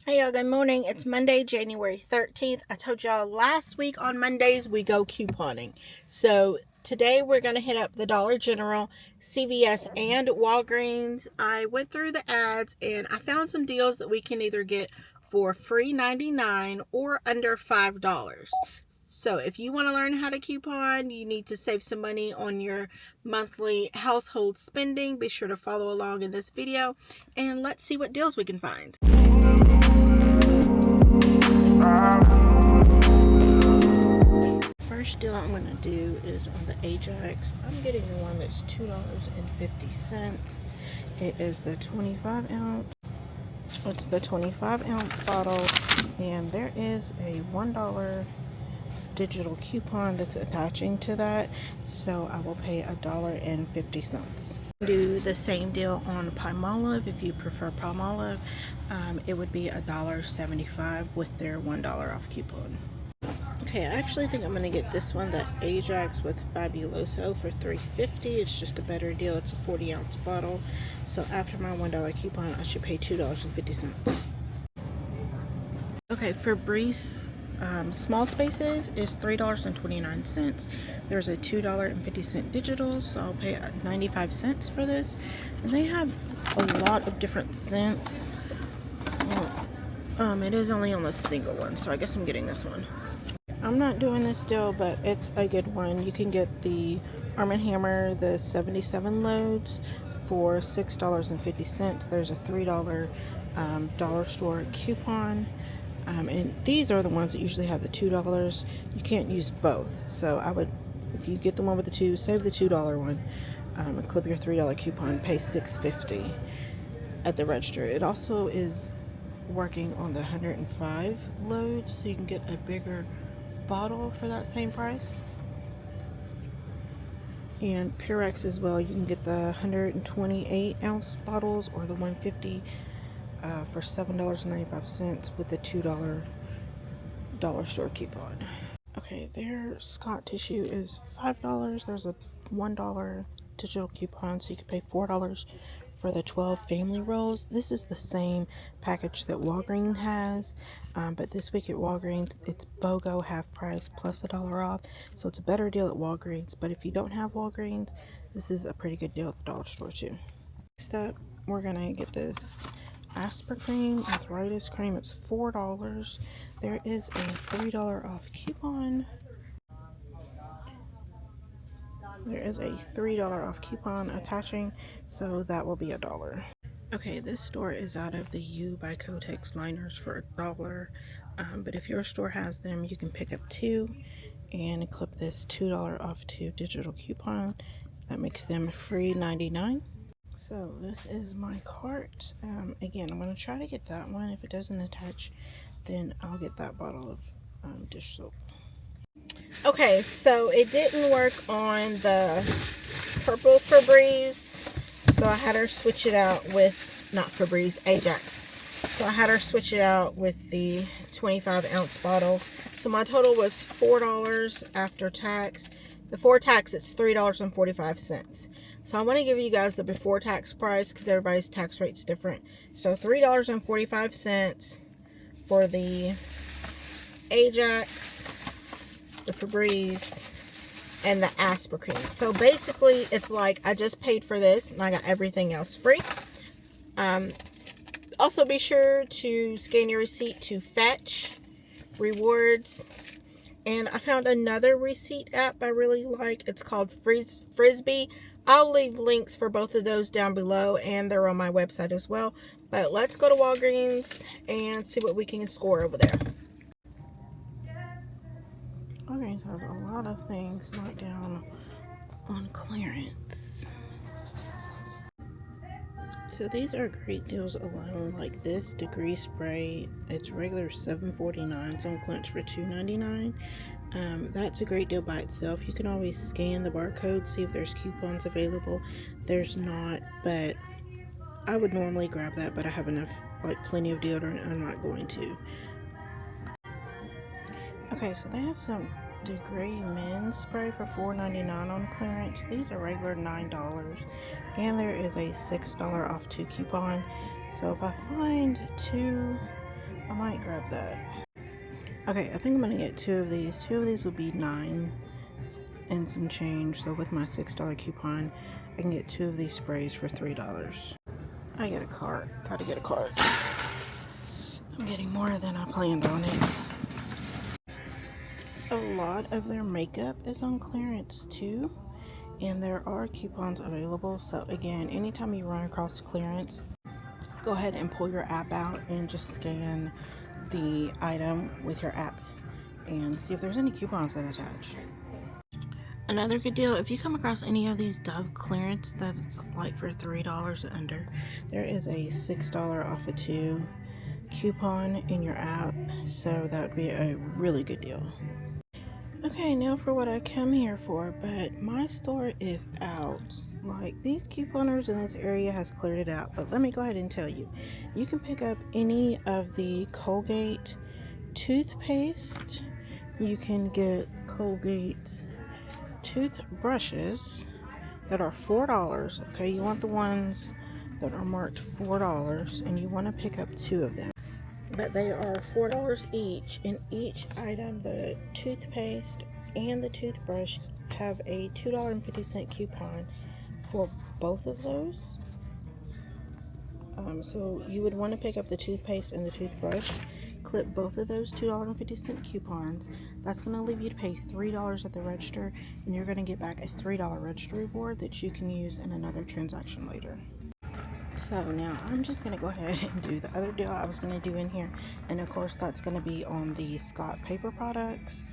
Hey y'all, good morning. It's Monday, January 13th. I told y'all last week on Mondays we go couponing. So today we're going to hit up the Dollar General, CVS, and Walgreens. I went through the ads and I found some deals that we can either get for free 99 or under $5. So if you want to learn how to coupon, you need to save some money on your monthly household spending. Be sure to follow along in this video and let's see what deals we can find. First deal I'm going to do is on the Ajax. I'm getting the one that's $2.50. It is the 25 ounce. It's the 25 ounce bottle, and there is a $1 digital coupon that's attaching to that, so I will pay $1.50. Do the same deal on Palmolive. If you prefer Palmolive, it would be $1.75 with their $1 off coupon. Okay, I actually think I'm going to get this one, the Ajax with Fabuloso, for $3.50. It's just a better deal. It's a 40 ounce bottle, so after my $1 coupon I should pay $2.50. Okay, Febreze small spaces is $3.29. There's a $2.50 digital, so I'll pay 95 cents for this. And they have a lot of different scents. It is only on a single one, so I guess I'm getting this one. I'm not doing this deal, but it's a good one. You can get the Arm & Hammer, the 77 loads for $6.50. There's a $3 dollar store coupon. And these are the ones that usually have the $2. You can't use both. So I would, if you get the one with the two, save the $2 one, and clip your $3 coupon, pay $6.50 at the register. It also is working on the 105 loads, so you can get a bigger bottle for that same price. And Purex as well, you can get the 128 ounce bottles or the 150 for $7.95 with the $2 dollar store coupon. Okay, their Scott tissue is $5. There's a $1 digital coupon, so you can pay $4 for the 12 family rolls. This is the same package that Walgreens has, but this week at Walgreens it's BOGO half price plus $1 off, so it's a better deal at Walgreens. But if you don't have Walgreens, this is a pretty good deal at the dollar store too. Next up, we're gonna get this Aspercream arthritis cream. It's $4. There is a $3 off coupon. There is a $3 off coupon attaching, so that will be $1. Okay, this store is out of the U by Kotex liners for $1. But if your store has them, you can pick up two and clip this $2 off two digital coupon. That makes them free 99. So this is my cart. Again, I'm going to try to get that one. If it doesn't attach, then I'll get that bottle of dish soap. Okay, so it didn't work on the purple Febreze, so I had her switch it out with, not Febreze, Ajax. So I had her switch it out with the 25 ounce bottle. So my total was $4 after tax. Before tax, it's $3.45. So I want to give you guys the before tax price because everybody's tax rate's different. So $3.45 for the Ajax, the Febreze, and the Aspercream. So basically, it's like I just paid for this and I got everything else free. Also, be sure to scan your receipt to Fetch Rewards. And I found another receipt app I really like. It's called Frisbee. I'll leave links for both of those down below, and they're on my website as well. But let's go to Walgreens and see what we can score over there. Walgreens has a lot of things marked down on clearance. So these are great deals alone, like this degree spray. It's regular $7.49, so I'm clearance for $2.99. That's a great deal by itself. You can always scan the barcode, see if there's coupons available. There's not, but I would normally grab that, but I have enough, like plenty of deodorant, I'm not going to. Okay, so they have some Degree men's spray for $4.99 on clearance. These are regular $9, and there is a $6 off two coupon. So if I find two I might grab that. Okay, I think I'm gonna get 2 of these. 2 of these would be $9 and some change. So with my $6 coupon, I can get 2 of these sprays for $3. I get a cart. Gotta get a cart. I'm getting more than I planned on it. A lot of their makeup is on clearance too, and there are coupons available. So again, anytime you run across clearance, go ahead and pull your app out and just scan the item with your app and see if there's any coupons that attach. Another good deal, if you come across any of these Dove clearance that's like for $3 and under, there is a $6 off of 2 coupon in your app, so that would be a really good deal. Okay, now for what I come here for, but my store is out. Like, these couponers in this area has cleared it out, but let me go ahead and tell you, you can pick up any of the Colgate toothpaste. You can get Colgate toothbrushes that are $4. Okay, you want the ones that are marked $4, and you want to pick up 2 of them. But they are $4 each, and each item, the toothpaste and the toothbrush, have a $2.50 coupon for both of those. So you would want to pick up the toothpaste and the toothbrush, clip both of those $2.50 coupons. That's going to leave you to pay $3 at the register, and you're going to get back a $3 register reward that you can use in another transaction later. So now I'm just going to go ahead and do the other deal I was going to do in here, and of course that's going to be on the Scott paper products.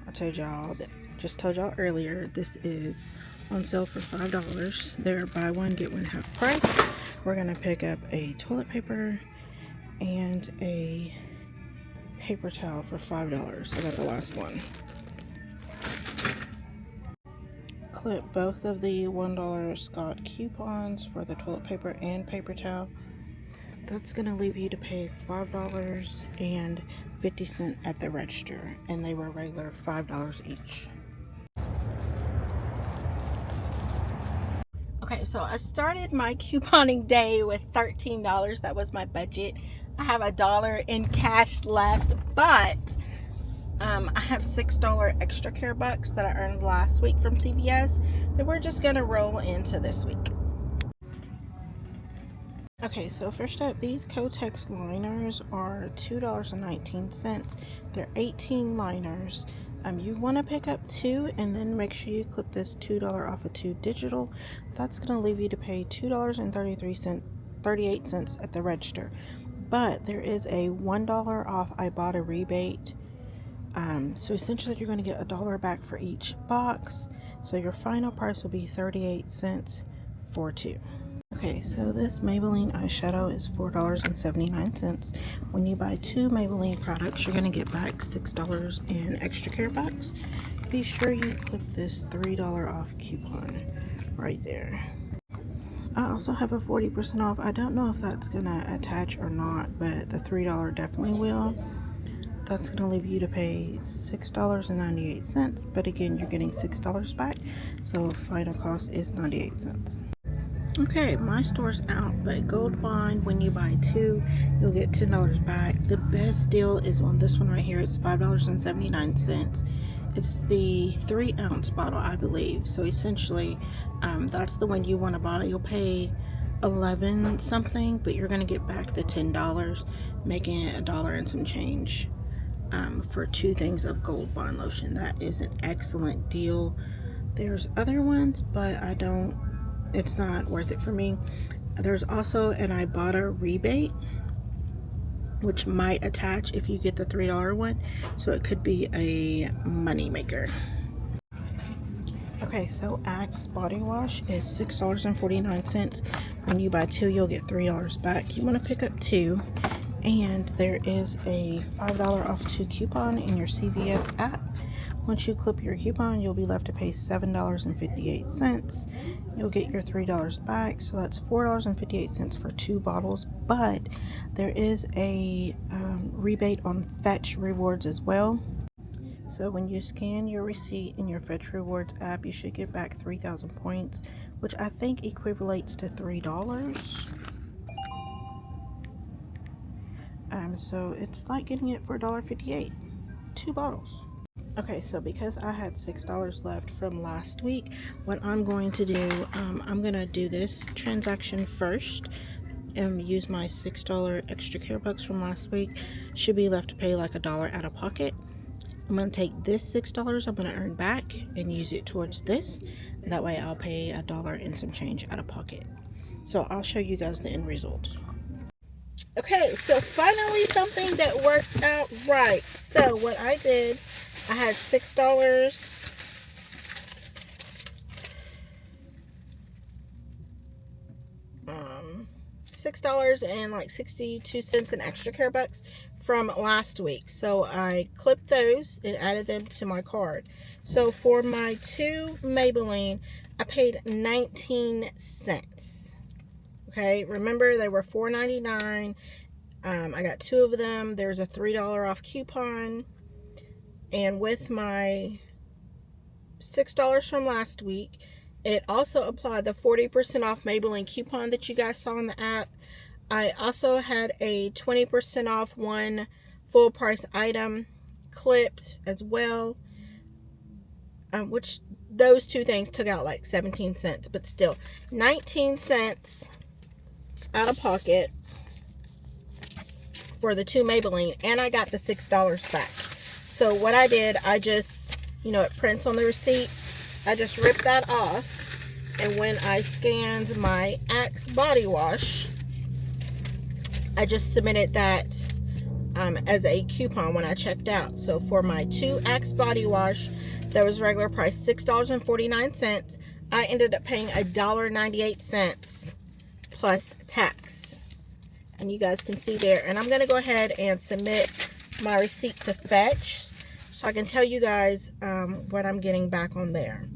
I told y'all that, just told y'all earlier, this is on sale for $5. They're buy one get one half price. We're going to pick up a toilet paper and a paper towel for $5. I got the last one. Clip both of the $1 Scott coupons for the toilet paper and paper towel. That's going to leave you to pay $5.50 at the register, and they were regular $5 each. Okay, so I started my couponing day with $13. That was my budget. I have $1 in cash left, but I have $6 extra care bucks that I earned last week from CVS that we're just gonna roll into this week. Okay, so first up, these Kotex liners are $2.19. They're 18 liners. You want to pick up 2 and then make sure you clip this $2 off of 2 digital. That's going to leave you to pay $2.38 at the register. But there is a $1 off Ibotta rebate. So essentially you're going to get $1 back for each box. So your final price will be 38 cents for 2. Okay, so this Maybelline eyeshadow is $4.79. When you buy 2 Maybelline products, you're going to get back $6 in extra care bucks. Be sure you clip this $3 off coupon right there. I also have a 40% off. I don't know if that's going to attach or not, but the $3 definitely will. That's going to leave you to pay $6.98, but again, you're getting $6 back, so final cost is 98 cents. Okay, my store's out, but Gold Bond, when you buy 2, you'll get $10 back. The best deal is on this one right here. It's $5.79. It's the 3-ounce bottle, I believe. So essentially, that's the one you want to buy. You'll pay $11 something, but you're going to get back the $10, making it $1 and some change for 2 things of Gold Bond lotion. That is an excellent deal. There's other ones, but it's not worth it for me. There's also an Ibotta rebate, which might attach if you get the $3 one, so it could be a money maker. Okay, so Axe body wash is $6.49. When you buy 2, you'll get $3 back. You want to pick up 2, and there is a $5 off 2 coupon in your CVS app. Once you clip your coupon, you'll be left to pay $7.58. You'll get your $3 back, so that's $4.58 for 2 bottles. But there is a rebate on Fetch Rewards as well. So when you scan your receipt in your Fetch Rewards app, you should get back 3,000 points, which I think equivalates to $3. times, so it's like getting it for $1.58. 2 bottles. Okay, so because I had $6 left from last week, what I'm going to do, I'm going to do this transaction first and use my $6 extra care bucks from last week. Should be left to pay like $1 out of pocket. I'm going to take this $6 I'm going to earn back and use it towards this. That way I'll pay $1 and some change out of pocket. So I'll show you guys the end result. Okay, so finally something that worked out right. So what I did, I had $6. $6 and like 62 cents in extra care bucks from last week. So I clipped those and added them to my card. So for my 2 Maybelline, I paid 19 cents. Okay, remember they were $4.99. I got 2 of them. There's a $3 off coupon. And with my $6 from last week, it also applied the 40% off Maybelline coupon that you guys saw on the app. I also had a 20% off one full price item clipped as well, which those 2 things took out like 17 cents, but still 19 cents out of pocket for the 2 Maybelline, and I got the $6 back. So what I did, I just, you know, it prints on the receipt. I just ripped that off, and when I scanned my Axe body wash, I just submitted that as a coupon when I checked out. So for my 2 Axe body wash, that was regular price $6.49. I ended up paying $1.98 plus tax. And you guys can see there. And I'm going to go ahead and submit my receipt to Fetch so I can tell you guys what I'm getting back on there.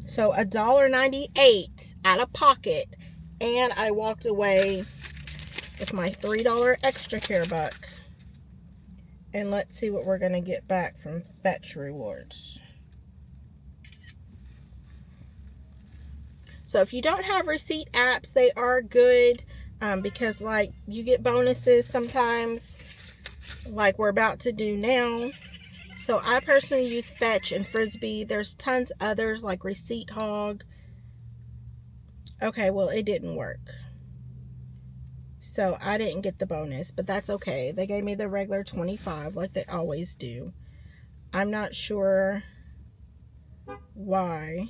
So $1.98 out of pocket, and I walked away with my $3 extra care buck. And let's see what we're going to get back from Fetch Rewards. So if you don't have receipt apps, they are good because like you get bonuses sometimes, like we're about to do now. So I personally use Fetch and Frisbee. There's tons others like Receipt Hog. Okay, well, it didn't work. So I didn't get the bonus, but that's okay. They gave me the regular 25 like they always do. I'm not sure why.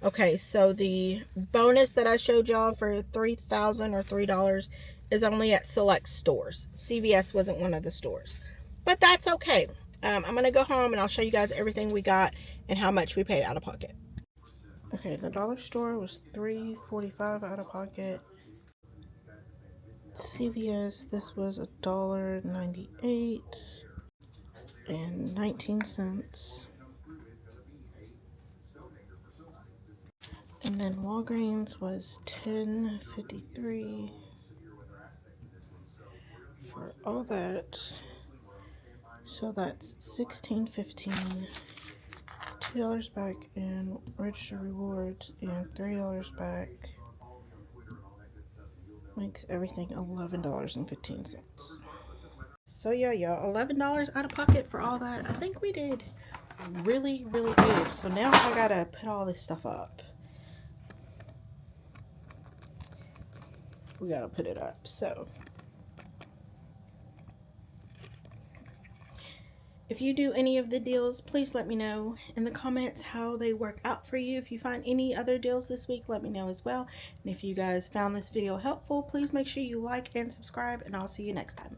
Okay, so the bonus that I showed y'all for $3,000 or $3 is only at select stores. CVS wasn't one of the stores, but that's okay. I'm going to go home and I'll show you guys everything we got and how much we paid out of pocket. Okay, the dollar store was $3.45 out of pocket. CVS, this was $1.98 and 19 cents. And then Walgreens was $10.53 for all that. So that's $16.15. $2 back in register rewards and $3 back. Makes everything $11.15. So yeah, y'all, $11 out of pocket for all that. I think we did really, really good. So now I gotta put all this stuff up. We gotta put it up. So if you do any of the deals, please let me know in the comments how they work out for you. If you find any other deals this week, let me know as well. And if you guys found this video helpful, please make sure you like and subscribe, and I'll see you next time.